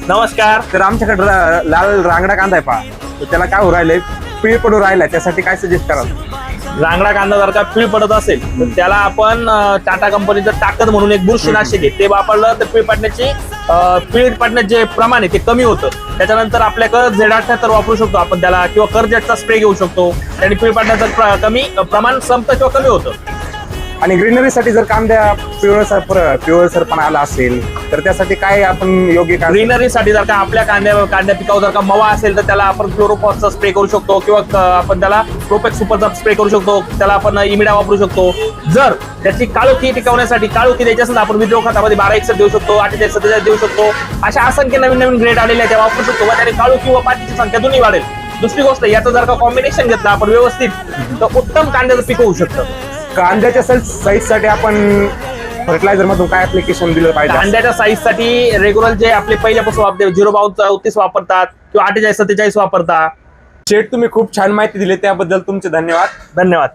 नमस्कार. तर आमच्याकडे लाल रांगडा कांदा आहे पहा, तर त्याला काय हो राहिलंय, पीळ पडू राहिलाय, त्यासाठी काय सजेस्ट कराल? रांगडा कांदा जर का पीळ पडत असेल तर त्याला आपण टाटा कंपनीचं ताकद म्हणून एक बुरशीनाशक आहे ते वापरलं तर पीळ पडण्याचे जे प्रमाण आहे ते कमी होतं. त्याच्यानंतर आपल्याकडे Z78 वापरू शकतो आपण त्याला, किंवा कर्जेटचा स्प्रे घेऊ शकतो. त्याने पीळ पडण्याचं कमी प्रमाण संपतं किंवा कमी होतं. आणि ग्रीनरीसाठी जर कांद्या पिवळसरपणा आला असेल तर त्यासाठी काय आपण योग्य काय? ग्रीनरीसाठी जर का आपल्या कांद्या पिकावर जर का मवा असेल तर त्याला आपण क्लोरोफॉसचा स्प्रे करू शकतो, किंवा आपण त्याला प्रोपेक्स सुपरचा स्प्रे करू शकतो. त्याला आपण इमिडा वापरू शकतो. जर त्याची काळोखी टिकवण्यासाठी काळोखी द्यायची असेल तर आपण विद्रो खतामध्ये 12-61 देऊ शकतो, 48-47 देऊ शकतो. अशा असंख्य नवीन नवीन ग्रेड आलेले आहेत त्या वापरू शकतो व त्याने काळोखी व पातीची संख्या दोन्ही वाढेल. दुसरी गोष्ट, याचं जर का कॉम्बिनेशन घेतलं आपण व्यवस्थित तर उत्तम कांद्याचं पीक होऊ शकतं. कांद्याच्या साईजसाठी आपण फर्टिलायझर मधून काय ऍप्लिकेशन दिलं पाहिजे? कांद्याच्या साईजसाठी रेग्युलर जे आपले पहिल्यापासून वापरते 0-32-33 वापरतात किंवा 48-47 वापरतात. शेठ, तुम्ही खूप छान माहिती दिली, त्याबद्दल तुमचे धन्यवाद. धन्यवाद.